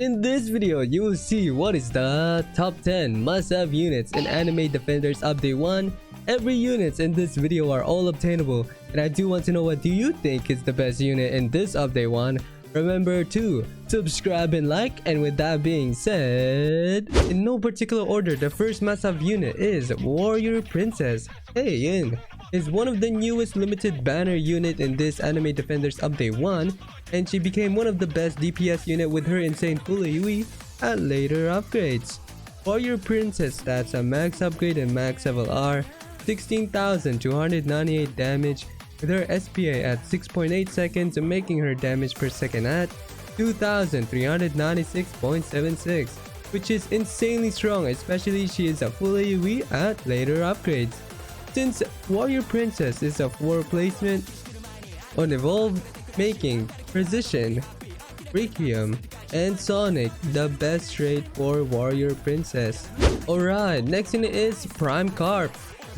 In this video, you will see what is the top 10 must-have units in Anime Defenders Update 1. Every units in this video are all obtainable, and I do want to know what do you think is the best unit in this Update 1. Remember to subscribe and like, and with that being said, in no particular order, the first must-have unit is Warrior Princess. Heian is one of the newest limited banner unit in this Anime Defenders Update 1, and she became one of the best DPS unit with her insane full AoE at later upgrades. Warrior Princess stats are max upgrade and max level are 16,298 damage, with her SPA at 6.8 seconds, making her damage per second at 2,396.76, which is insanely strong, especially she is a full AoE at later upgrades. Since Warrior Princess is a 4 placement on Evolve, making Precision, Requiem, and Sonic the best trait for Warrior Princess. Alright, next unit is Prime Garp.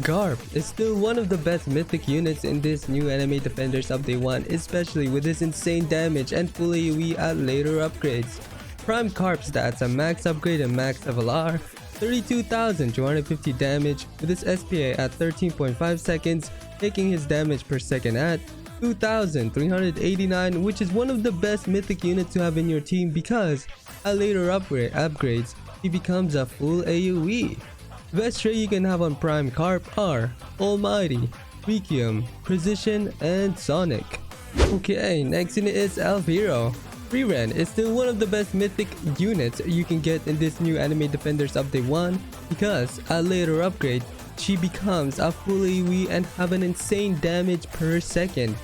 Garp is still one of the best mythic units in this new Anime Defenders Update 1, especially with his insane damage and full AoE at later upgrades. Prime Garp stats are max upgrade and max level are 32,250 damage, with his SPA at 13.5 seconds, making his damage per second at 2,389, which is one of the best mythic units to have in your team because at later upgrades, he becomes a full AoE. The best trait you can have on Prime Garp are Almighty, Requiem, Precision, and Sonic. Okay, next unit is Elf Hero. Frieren is still one of the best mythic units you can get in this new Anime Defenders Update 1 because at later upgrade, she becomes a full AoE and have an insane damage per second.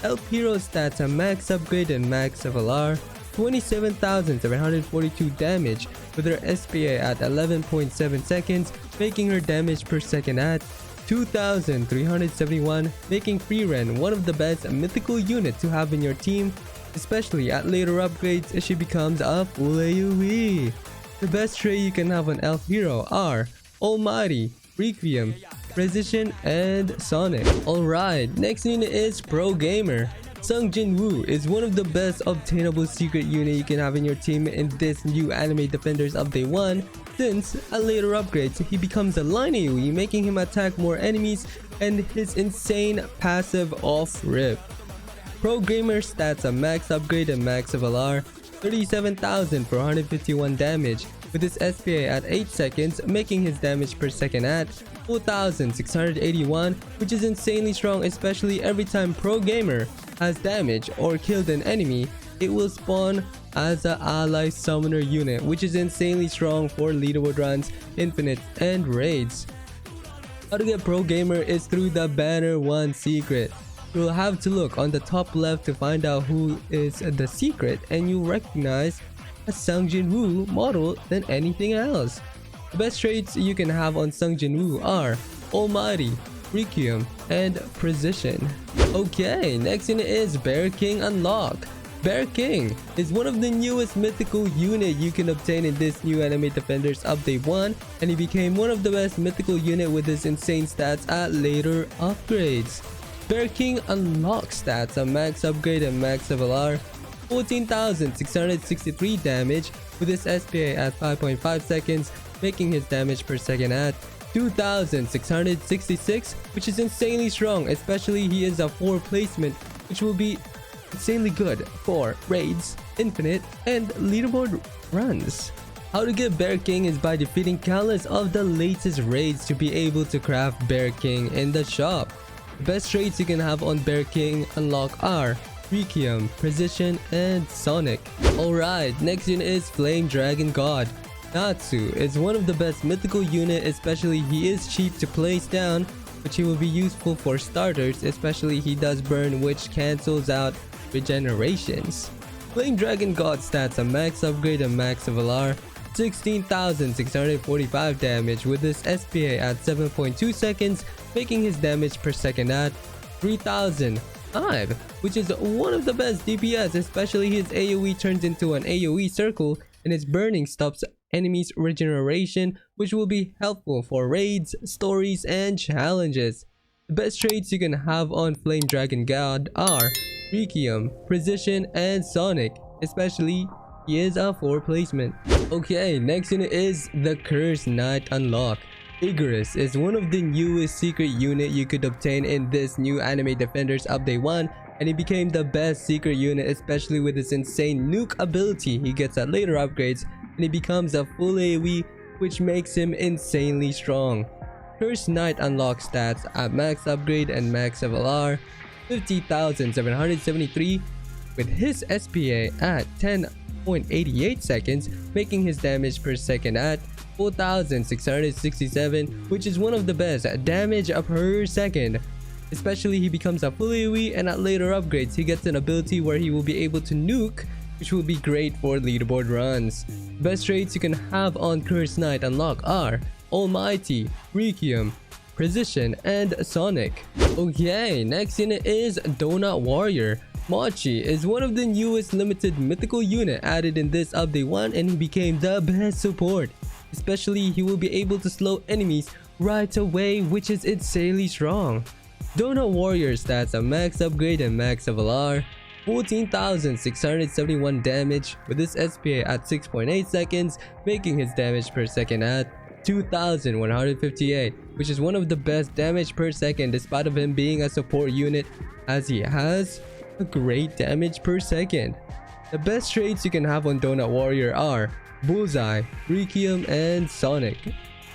Elf Hero stats are max upgrade and max level are 27,742 damage, with her SPA at 11.7 seconds, making her damage per second at 2,371, making Frieren one of the best mythical units to have in your team, especially at later upgrades as she becomes a full AoE. The best trait you can have on Elf Hero are Almighty, Requiem, Precision, and Sonic. Alright, next unit is Pro Gamer. Sung Jin Woo is one of the best obtainable secret unit you can have in your team in this new Anime Defenders Update 1, since at later upgrades he becomes a line AoE, making him attack more enemies and his insane passive off rip. Pro Gamer stats are max upgrade and max level are 37,451 damage, with his SPA at 8 seconds, making his damage per second at 4,681, which is insanely strong, especially every time Pro Gamer has damage or killed an enemy, it will spawn as an ally summoner unit, which is insanely strong for leaderboard runs, infinite, and raids. How to get Pro Gamer is through the Banner 1 secret. You'll have to look on the top left to find out who is the secret, and you'll recognize a Sung Jin Woo model than anything else. The best traits you can have on Sung Jin Woo are Almighty, Requiem, and Precision. Okay, next unit is Bear King Unlock. Bear King is one of the newest mythical unit you can obtain in this new Anime Defenders Update 1, and he became one of the best mythical unit with his insane stats at later upgrades. Bear King Unlock stats are max upgrade and max level are 14,663 damage, with his SPA at 5.5 seconds, making his damage per second at 2,666, which is insanely strong, especially he is a 4 placement, which will be insanely good for raids, infinite, and leaderboard runs. How to get Bear King is by defeating countless of the latest raids to be able to craft Bear King in the shop. The best traits you can have on Bear King Unlock are Requiem, Precision, and Sonic. Alright, next unit is Flame Dragon God. Natsu is one of the best mythical unit, especially he is cheap to place down, which he will be useful for starters, especially he does burn, which cancels out regenerations. Flame Dragon God stats are max upgrade and max level are 16,645 damage, with his SPA at 7.2 seconds, making his damage per second at 3,005, which is one of the best DPS, especially his AoE turns into an AoE circle, and his burning stops enemies' regeneration, which will be helpful for raids, stories, and challenges. The best traits you can have on Flame Dragon God are Requiem, Precision, and Sonic, especially he is a 4 placement. Okay, next unit is the Cursed Knight unlock. Icarus is one of the newest secret unit you could obtain in this new anime Defenders Update 1, and he became the best secret unit, especially with his insane nuke ability he gets at later upgrades, and he becomes a full AoE, which makes him insanely strong. Cursed Knight unlock stats at max upgrade and max LR 50,773 with his SPA at 10.88 seconds, making his damage per second at 4,667, which is one of the best damage per second. Especially he becomes a full AoE, and at later upgrades he gets an ability where he will be able to nuke, which will be great for leaderboard runs. Best traits you can have on Cursed Knight unlock are Almighty, Requiem, Precision, and Sonic. Okay, next unit is Donut Warrior. Mochi is one of the newest limited mythical unit added in this update 1, and he became the best support. Especially he will be able to slow enemies right away, which is insanely strong. Donut Warrior stats are max upgrade and max LR 14,671 damage with his SPA at 6.8 seconds, making his damage per second at 2,158, which is one of the best damage per second despite of him being a support unit, as he has a great damage per second. The best traits you can have on Donut Warrior are Bullseye, Requiem, and Sonic.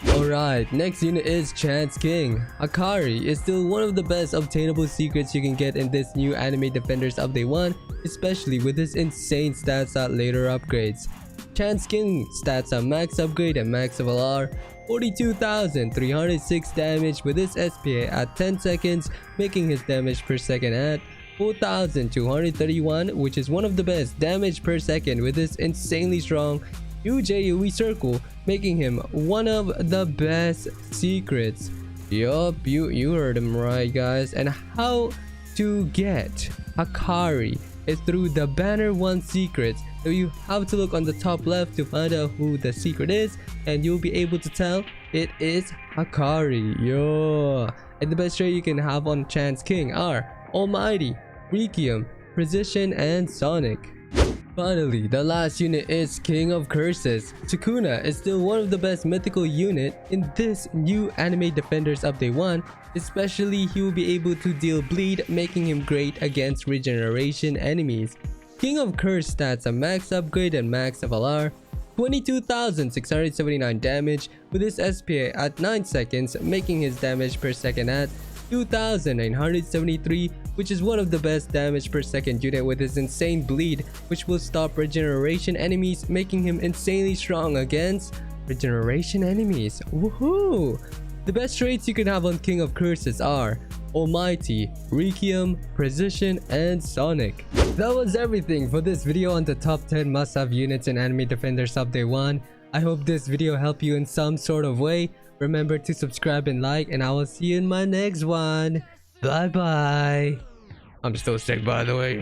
Alright, next unit is Chance King. Akari is still one of the best obtainable secrets you can get in this new anime Defenders Update 1, especially with his insane stats at later upgrades. Chance King stats are max upgrade and max LR 42,306 damage with his SPA at 10 seconds, making his damage per second at 4,231, which is one of the best damage per second with his insanely strong huge AoE circle, making him one of the best secrets. Yup, you heard him right, guys. And how to get Akari is through the banner 1 secrets. So you have to look on the top left to find out who the secret is, and you'll be able to tell it is Akari. Yo. And the best trait you can have on Chance King are Almighty, Requiem, Precision, and Sonic. Finally, the last unit is King of Curses. Sukuna is still one of the best mythical unit in this new anime Defenders Update 1, especially he will be able to deal bleed, making him great against regeneration enemies. King of Curse stats are max upgrade and max LR 22,679 damage with his SPA at 9 seconds, making his damage per second at 2,973, which is one of the best damage per second unit with his insane bleed, which will stop regeneration enemies, making him insanely strong against regeneration enemies. Woohoo! The best traits you can have on King of Curses are Almighty, Requiem, Precision, and Sonic. That was everything for this video on the top 10 must-have units in Anime Defenders Update 1. I hope this video helped you in some sort of way. Remember to subscribe and like, and I will see you in my next one. Bye bye. I'm still sick, by the way.